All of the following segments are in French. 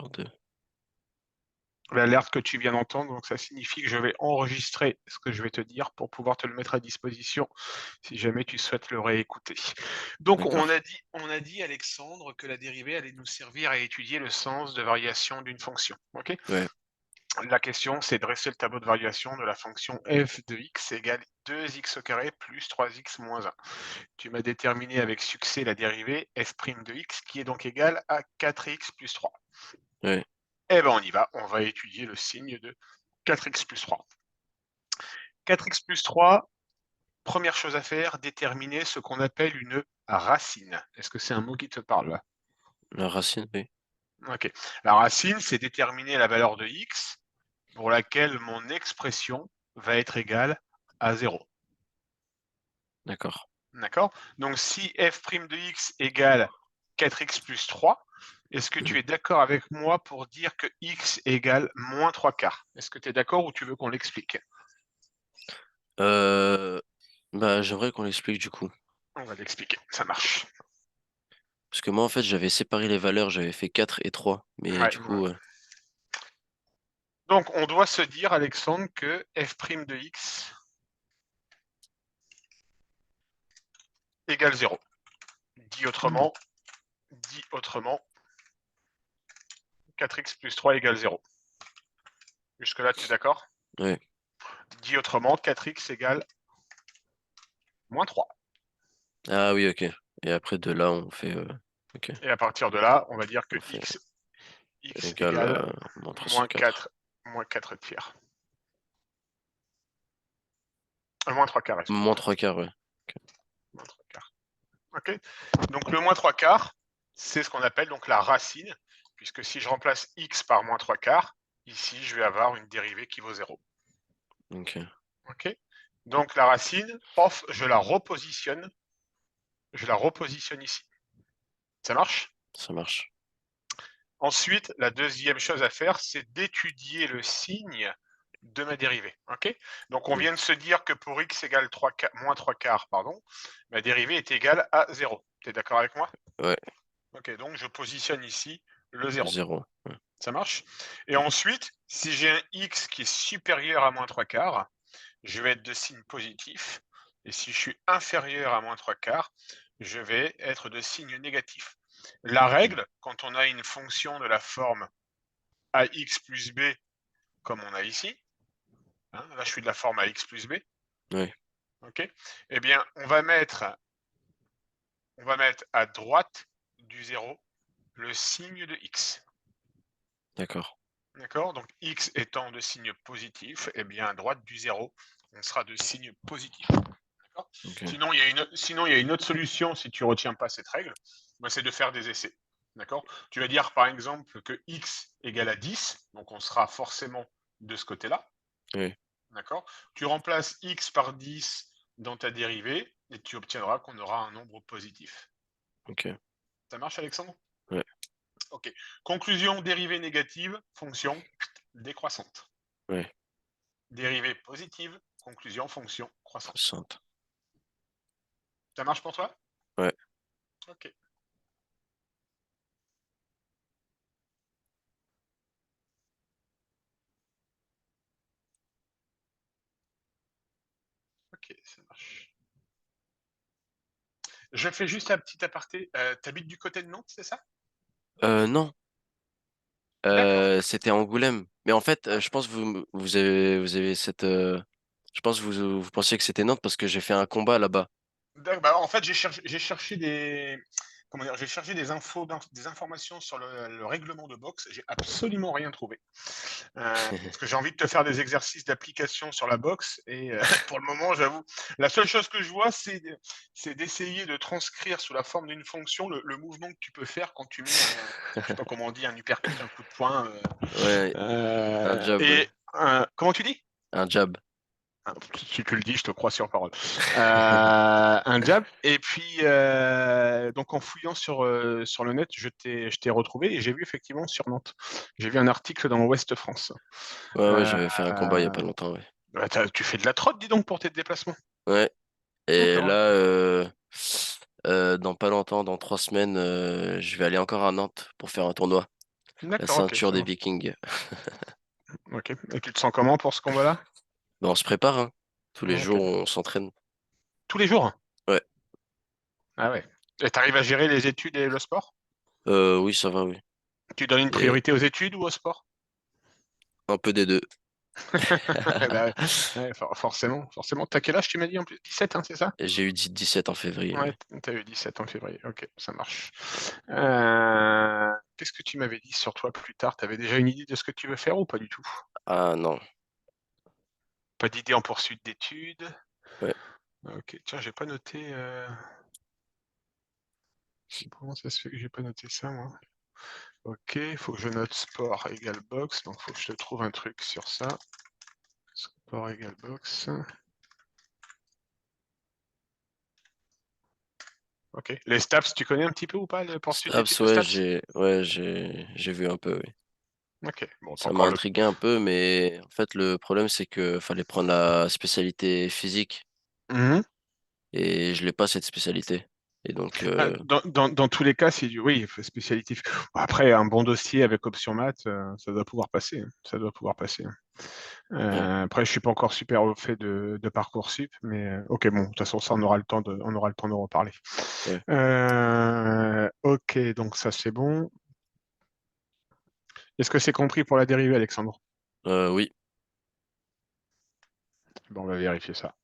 sur 2. L'alerte que tu viens d'entendre, donc ça signifie que je vais enregistrer ce que je vais te dire pour pouvoir te le mettre à disposition si jamais tu souhaites le réécouter. Donc D'accord. on a dit Alexandre que la dérivée allait nous servir à étudier le sens de variation d'une fonction. OK? Ouais. La question, c'est dresser le tableau de variation de la fonction f de x égale 2x au carré plus 3x moins 1. Tu m'as déterminé avec succès la dérivée f' de x qui est donc égale à 4x plus 3. Ouais. Eh ben on y va, on va étudier le signe de 4x plus 3. 4x plus 3, première chose à faire, déterminer ce qu'on appelle une racine. Est-ce que c'est un mot qui te parle là? La racine, oui. Ok. La racine, c'est déterminer la valeur de x pour laquelle mon expression va être égale à 0. D'accord. D'accord? Donc si f' de x égale 4x plus 3, est-ce que tu Mmh. es d'accord avec moi pour dire que x égale moins 3 quarts? Est-ce que tu es d'accord ou tu veux qu'on l'explique? Heu, Bah, j'aimerais qu'on l'explique du coup. On va l'expliquer, ça marche. Parce que moi, en fait, j'avais séparé les valeurs, j'avais fait 4 et 3, mais Ouais, du ouais. coup, Donc on doit se dire, Alexandre, que f' de x égale 0. Dit autrement, dit autrement, 4x plus 3 égale 0. Jusque-là, tu es d'accord? ouais. Dit autrement, 4x égale moins 3. Ah oui, OK. Et après de là, on fait, OK, Et à partir de là, on va dire que on fait x égal égale à -3 sur moins 4. 4, moins 4 tiers. Moins 3 quarts, Moins excuse-moi. 3/4, ouais. OK. Moins 3 quarts. OK. Donc le moins 3 quarts, c'est ce qu'on appelle donc la racine, puisque si je remplace x par moins 3 quarts, ici, je vais avoir une dérivée qui vaut 0. OK, OK? Donc la racine, pof, je la repositionne ici. Ça marche? ça marche. Ensuite, la deuxième chose à faire, c'est d'étudier le signe de ma dérivée. OK? Donc on Mmh. vient de se dire que pour x égale moins 3 quarts, pardon, ma dérivée est égale à 0. Tu es d'accord avec moi? Ouais, OK, donc je positionne ici le 0. 0. Ouais. Ça marche? Et Mmh. ensuite, si j'ai un x qui est supérieur à moins 3 quarts, je vais être de signe positif. Et si je suis inférieur à moins 3 quarts, je vais être de signe négatif. La Mmh. règle, quand on a une fonction de la forme ax plus b, comme on a ici, hein, là je suis de la forme ax plus b, Ouais, ok, eh bien on va mettre à droite du 0 le signe de x. d'accord. D'accord? Donc x étant de signe positif, eh bien à droite du 0, on sera de signe positif. D'accord? OK. Sinon, il y a une autre solution si tu ne retiens pas cette règle, bah, c'est de faire des essais. D'accord? Tu vas dire par exemple que x égale à 10, donc on sera forcément de ce côté-là. Oui. D'accord? Tu remplaces x par 10 dans ta dérivée et tu obtiendras qu'on aura un nombre positif. OK. Ça marche, Alexandre? Ouais. Ok. Conclusion, dérivée négative, fonction décroissante. Ouais. Dérivée positive, conclusion, fonction croissante. Soixante. Ça marche pour toi? Ouais. Ok. Ok, ça marche. Je fais juste un petit aparté. T'habites du côté de Nantes, c'est ça? Non, D'accord. c'était Angoulême. Mais en fait, je pense que vous avez cette, je pense que vous pensiez que c'était Nantes parce que j'ai fait un combat là-bas. Bah, en fait, j'ai cherché des, comment dire, j'ai cherché des infos, des informations sur le règlement de boxe. J'ai absolument rien trouvé. Parce que j'ai envie de te faire des exercices d'application sur la boxe. Et pour le moment, j'avoue, la seule chose que je vois, c'est d'essayer de transcrire sous la forme d'une fonction le mouvement que tu peux faire quand tu mets je sais pas comment on dit, un uppercut, un coup de poing. Ouais, un jab, ouais. Et comment tu dis? Un jab. Ah, si tu le dis, je te crois sur parole. Un jab. Et puis, donc en fouillant sur le net, je t'ai retrouvé et j'ai vu effectivement sur Nantes. J'ai vu un article dans Ouest France. Ouais, ouais, Euh, j'avais fait un combat il y a pas longtemps, ouais. Bah, tu fais de la trotte, dis donc, pour tes déplacements. Ouais. Et D'accord. là, dans pas longtemps, dans 3 semaines, je vais aller encore à Nantes pour faire un tournoi. La D'accord, ok, ceinture ça des marche. Vikings. Ok. Et tu te sens comment pour ce combat-là? Ben, on se prépare, hein. Tous les Ok. jours, on s'entraîne. Tous les jours? Ouais. Ah ouais. Et t'arrives à gérer les études et le sport? Oui, ça va, oui. Tu donnes une Et priorité aux études ou au sport? un peu des deux. Bah ouais, ouais, forcément, forcément. T'as quel âge tu m'as dit en plus? 17, hein, c'est ça? J'ai eu 17 en février, Ouais, oui. t'as eu 17 en février. Ok, ça marche. Qu'est-ce que tu m'avais dit sur toi plus tard? T'avais déjà une idée de ce que tu veux faire ou pas du tout? Ah non. Pas d'idée en poursuite d'études? Ouais. Ok, tiens, j'ai pas noté. Comment ça se fait que j'ai pas noté ça, moi? Ok, il faut que je note sport égale boxe, donc faut que je te trouve un truc sur ça. Sport égale boxe. Ok. Les STAPS, tu connais un petit peu ou pas, le poursuite d'études Staps, de STAPS? j'ai vu un peu, oui. Ok, bon, t'as Ça m'a encore le. intrigué un peu, mais en fait, le problème, c'est que fallait prendre la spécialité physique Mhm. et je l'ai pas, cette spécialité. Et donc, Dans tous les cas, oui, spécialité. Après, un bon dossier avec option maths, ça doit pouvoir passer, hein. Ça doit pouvoir passer, hein. ouais, Après, je suis pas encore super au fait de Parcoursup, mais ok, bon, de toute façon, ça, on aura le temps de reparler. ouais. Ok, donc ça c'est bon. Est-ce que c'est compris pour la dérivée, Alexandre? Oui, Bon, on va vérifier ça.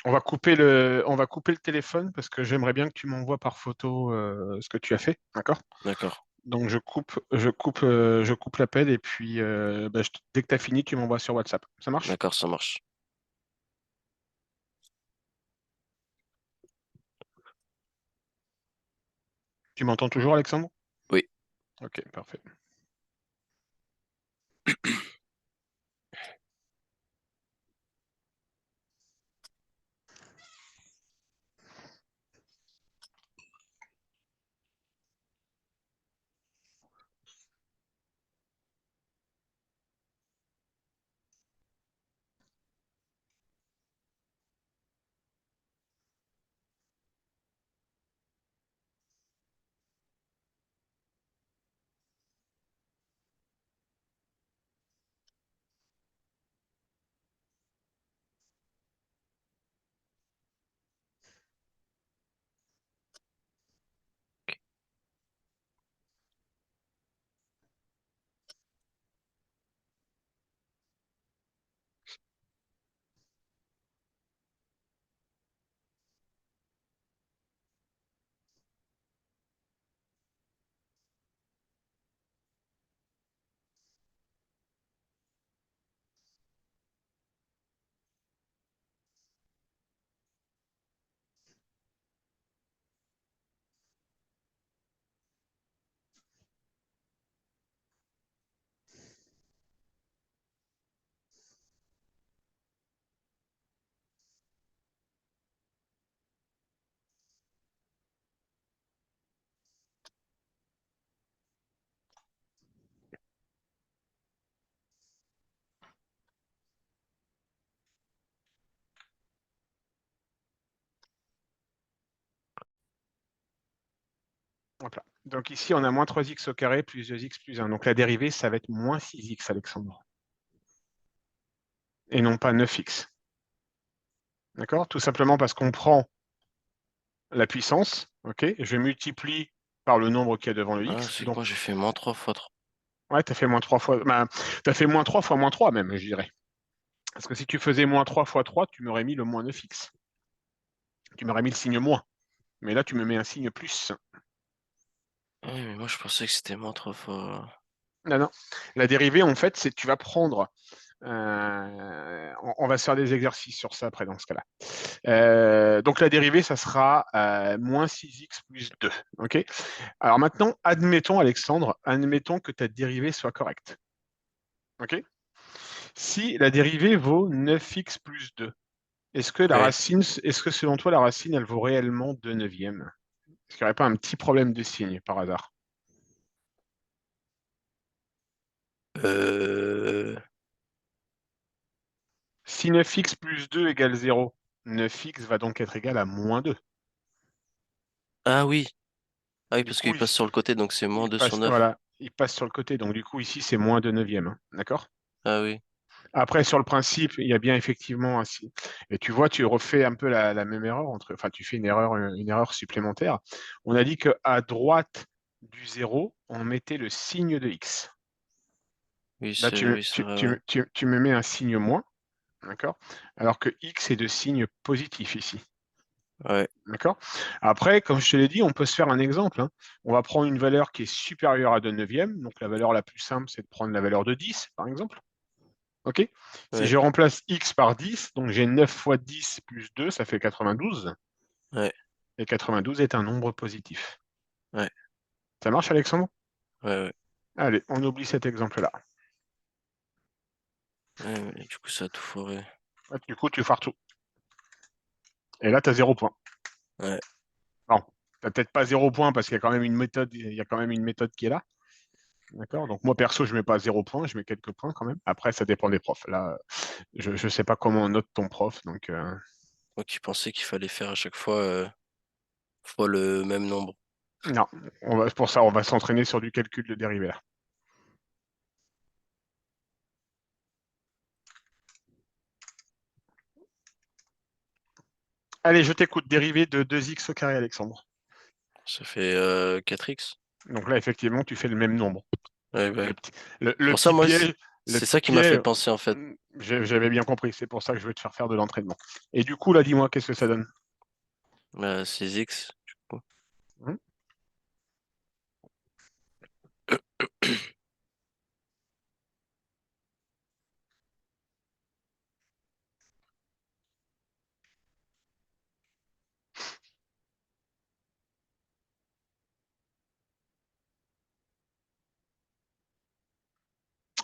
On va couper le téléphone parce que j'aimerais bien que tu m'envoies par photo ce que tu as fait, d'accord? d'accord. Donc je coupe l'appel et puis bah, dès que tu as fini, tu m'envoies sur WhatsApp. Ça marche? D'accord, ça marche. Tu m'entends toujours, Alexandre? Oui. Ok, parfait. Hop là. Donc ici, on a moins 3x au carré plus 2x plus 1. Donc la dérivée, ça va être moins 6x, Alexandre. Et non pas 9x. D'accord? Tout simplement parce qu'on prend la puissance, ok? Je multiplie par le nombre qu'il y a devant le Ah, x. c'est Donc, quoi? J'ai fait moins 3 fois 3. ouais, tu as fait moins 3 fois. Bah, tu as fait moins 3 fois moins 3 même, je dirais. Parce que si tu faisais moins 3 fois 3, tu m'aurais mis le moins 9x. Tu m'aurais mis le signe moins. Mais là, tu me mets un signe plus. Oui, mais moi, je pensais que c'était moins 3 fois. Non, non. La dérivée, en fait, c'est que tu vas prendre. On va se faire des exercices sur ça après dans ce cas-là. Donc la dérivée, ça sera moins 6x plus 2. OK? Alors maintenant, admettons, Alexandre, admettons que ta dérivée soit correcte. OK? Si la dérivée vaut 9x plus 2, Ouais. est-ce que selon toi, la racine, elle vaut réellement 2 neuvièmes? Est-ce qu'il n'y aurait pas un petit problème de signe par hasard? Euh... Si 9x plus 2 égale 0, 9x va donc être égal à moins 2. Ah oui. Ah oui, Du parce coup, qu'il passe sur le côté, donc c'est moins il 2 sur passe, 9. voilà, il passe sur le côté. Donc du coup, ici, c'est moins 2 neuvième. Hein, d'accord? Ah oui. Après, sur le principe, il y a bien effectivement ainsi. Et tu vois, tu refais un peu la même erreur enfin, tu fais une erreur supplémentaire. On a dit qu'à droite du 0, on mettait le signe de x. Oui, Là, oui, c'est vrai, ouais. tu me mets un signe moins, d'accord? Alors que x est de signe positif ici. Ouais, D'accord? Après, comme je te l'ai dit, on peut se faire un exemple. Hein. On va prendre une valeur qui est supérieure à 2 neuvièmes. Donc la valeur la plus simple, c'est de prendre la valeur de 10, par exemple. OK? Si ouais, je remplace x par 10, donc j'ai 9 fois 10 plus 2, ça fait 92. ouais, Et 92 est un nombre positif. ouais, Ça marche, Alexandre? ouais, ouais. Allez, on oublie cet exemple-là. Ouais, mais du coup, ça a tout foiré. Du coup, tu foires tout. Et là, tu as 0 point. Ouais, Bon, tu n'as peut-être pas 0 point parce qu'il y a quand même une méthode, qui est là. D'accord? Donc moi, perso, je ne mets pas 0 point, je mets quelques points quand même. Après, ça dépend des profs. Là, je ne sais pas comment on note ton prof. Donc, moi qui pensais qu'il fallait faire à chaque fois le même nombre. non, pour ça, on va s'entraîner sur du calcul de dérivée là. Allez, je t'écoute. Dérivée de 2x au carré, Alexandre. Ça fait 4x. Donc là, effectivement, tu fais le même nombre. Ouais, bah, Le ouais. petit, C'est le pour ça, petit moi, piège, le c'est petit ça qui m'a fait piège, penser, en fait. j'avais bien compris. C'est pour ça que je veux te faire faire de l'entraînement. Et du coup, là, dis-moi, qu'est-ce que ça donne? 6x, du coup. Hum.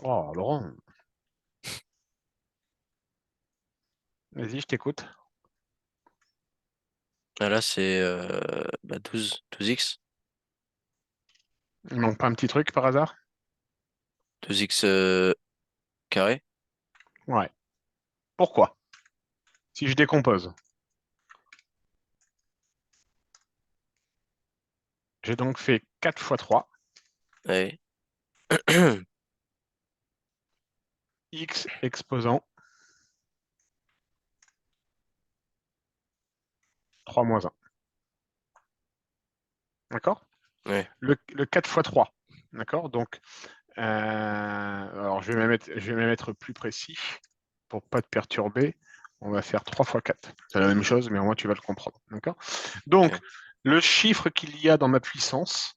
Oh, Laurent, vas-y, je t'écoute. Ah, là, c'est 12x. Il manque pas un petit truc par hasard? 2x carré. Ouais. Pourquoi? Si je décompose, j'ai donc fait 4 fois 3, Ouais. x exposant 3 moins 1. D'accord? Ouais, Le 4 fois 3. D'accord? Donc, alors je vais même être plus précis pour pas te perturber. On va faire 3 fois 4. C'est la même chose, mais au moins tu vas le comprendre. D'accord? Donc, ok. le chiffre qu'il y a dans ma puissance,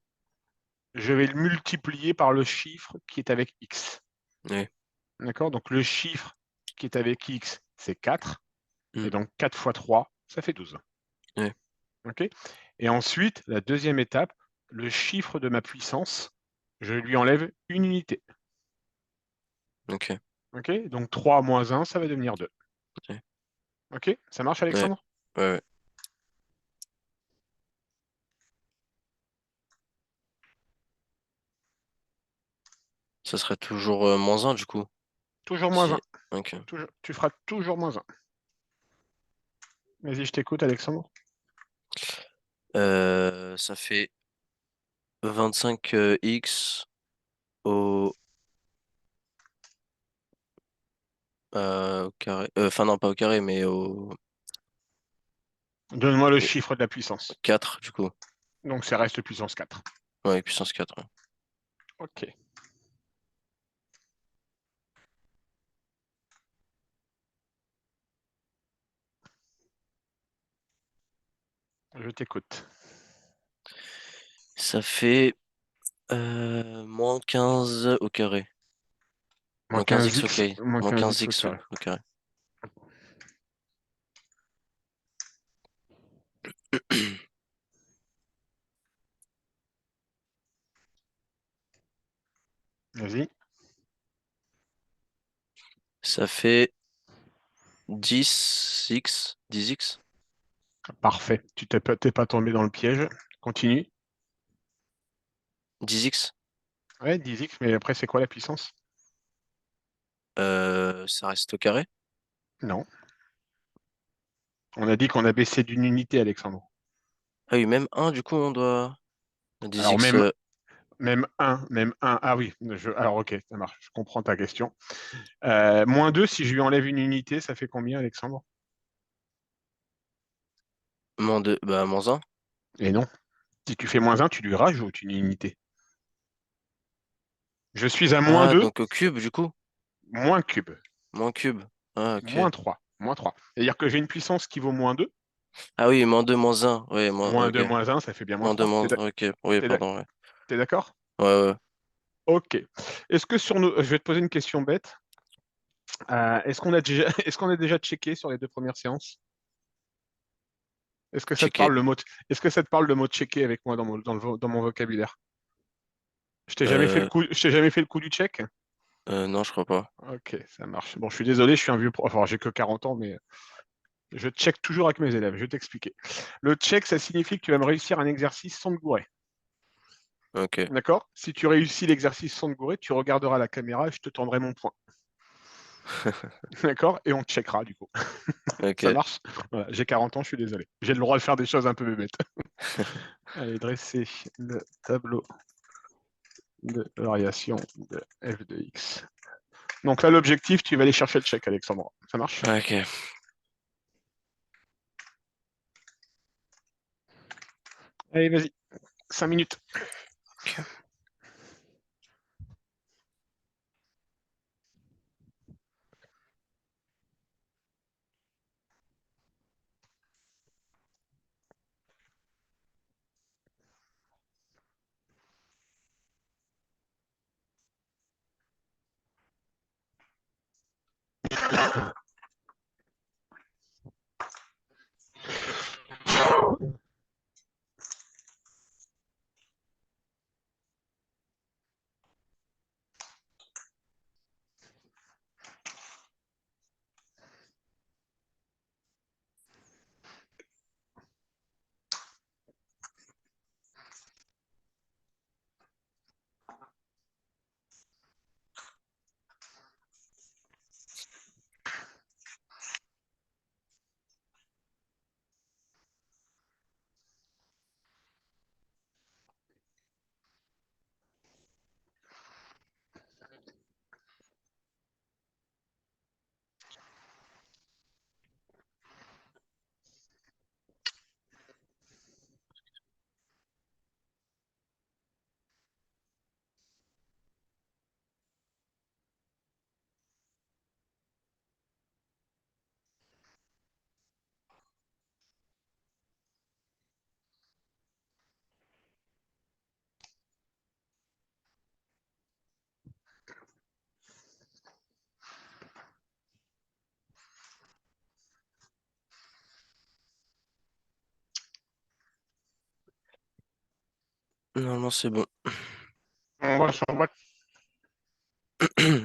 je vais le multiplier par le chiffre qui est avec x. Ouais. D'accord? Donc, le chiffre qui est avec x, c'est 4. Hmm. Et donc, 4 fois 3, ça fait 12. Ouais. OK? Et ensuite, la deuxième étape, le chiffre de ma puissance, je lui enlève une unité. Ok. OK? Donc 3 moins 1, ça va devenir 2. Ouais. OK? Ça marche, Ouais. Alexandre? Ouais, ouais. Ça serait toujours moins un du coup. Toujours moins 1. Si. Ok. Tu feras toujours moins 1. Vas-y, je t'écoute, Alexandre. Ça fait 25 x au, au carré. Enfin, non, pas au carré, mais au Donne-moi le au chiffre de la puissance. 4 du coup. Donc ça reste puissance 4. Ouais, puissance 4. Ouais. OK. Je t'écoute. Ça fait moins 15 au carré. Moins Moins 15x au 15x, carré. moins Moins 15x au 15x carré. au carré. Vas-y. Ça fait 10x. 10x. Parfait. Tu t'es pas tombé dans le piège. Continue. 10x. Ouais, 10x, mais après, c'est quoi la puissance? Ça reste au carré. Non. On a dit qu'on a baissé d'une unité, Alexandre. Ah oui, même un, du coup, on doit. Des Alors X. même un. Ah oui, alors ok, ça marche, je comprends ta question. Moins 2, si je lui enlève une unité, ça fait combien, Alexandre? Moins 2, bah, moins un. Et non. Si tu fais moins 1, tu lui rajoutes une unité. Je suis à moins Ah, 2, donc au cube, du coup. moins cube. Moins cube. Ah, ok. Moins 3. Moins 3. C'est-à-dire que j'ai une puissance qui vaut moins 2. Ah oui, moins 2 moins un. Ouais, Moins ok. 2, moins 1, ça fait bien moins Moins 2 3. moins. Ok. Oui, pardon, ouais. T'es d'accord? Ouais, ouais. Ok. Est-ce que sur nos... Je vais te poser une question bête. Est-ce qu'on a déjà... Est-ce qu'on a déjà checké sur les 2 premières séances? Est-ce que ça te Checké. parle le mot... Est-ce que ça te parle le mot checker avec moi dans mon vocabulaire? Je t'ai jamais fait le Euh, coup... Je t'ai jamais fait le coup du check? non, je crois pas. Ok, ça marche. Bon, je suis désolé, je suis un vieux prof. Enfin, j'ai que 40 ans, mais je check toujours avec mes élèves. Je vais t'expliquer. Le check, ça signifie que tu vas me réussir un exercice sans te gourer. Ok. D'accord? Si tu réussis l'exercice sans te gourer, tu regarderas la caméra et je te tendrai mon poing. D'accord? Et on checkera du coup. Ça Ok. marche? Voilà, j'ai 40 ans, je suis désolé. J'ai le droit de faire des choses un peu bébêtes. Allez, dresser le tableau de variation de f de x. Donc là, l'objectif, tu vas aller chercher le check, Alexandre. Ça marche? Ok. 'Allez, vas-y. 5 minutes. Ok. Normalement, c'est bon. On va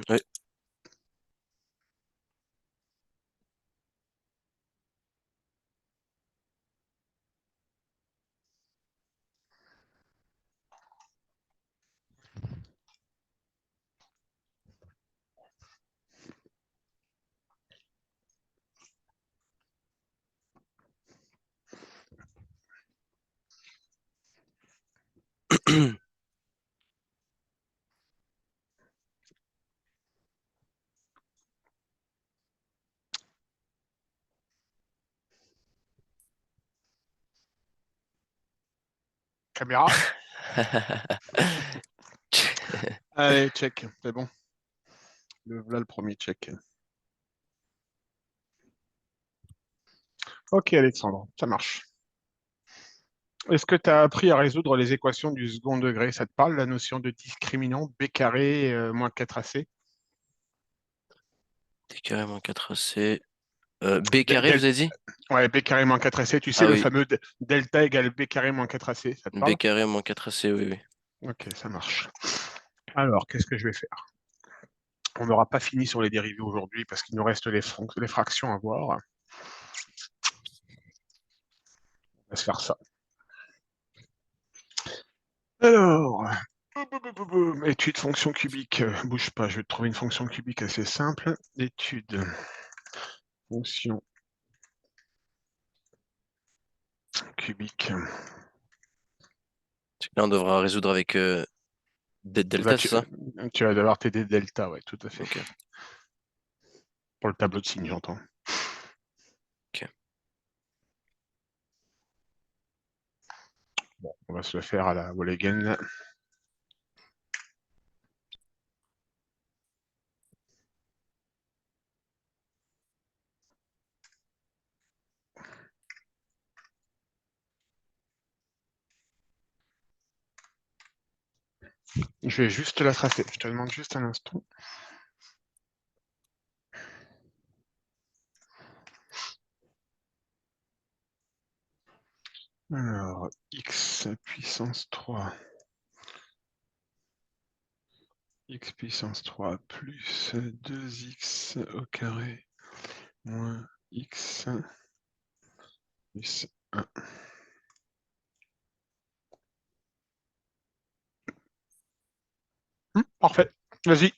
Oui. caméra. Allez, check. C'est bon. Voilà le premier check. Ok, Alexandre, ça marche. Est-ce que tu as appris à résoudre les équations du second degré? Ça te parle, la notion de discriminant b carré moins 4ac? T carré moins 4AC. B Del- carré, del- vous avez dit? ouais, b carré moins 4ac, tu sais, Ah le oui. fameux delta égale b carré moins 4ac, ça te B parle? carré moins 4AC, oui, oui. Ok, ça marche. Alors, qu'est-ce que je vais faire? On n'aura pas fini sur les dérivés aujourd'hui parce qu'il nous reste les fractions à voir. On va se faire ça. Alors, étude fonction cubique. Bouge pas, je vais te trouver une fonction cubique assez simple. Étude fonction cubique. Là, on devra résoudre avec Là, delta, c'est ça? tu vas devoir t'aider delta, ouais, tout à fait. Ok. Pour le tableau de signes, j'entends. Ok. Bon, on va se le faire à la Walligen. Je vais juste la tracer. Je te demande juste un instant. Alors, x puissance 3. X puissance 3 plus 2x au carré moins x plus 1. Parfait. Vas-y.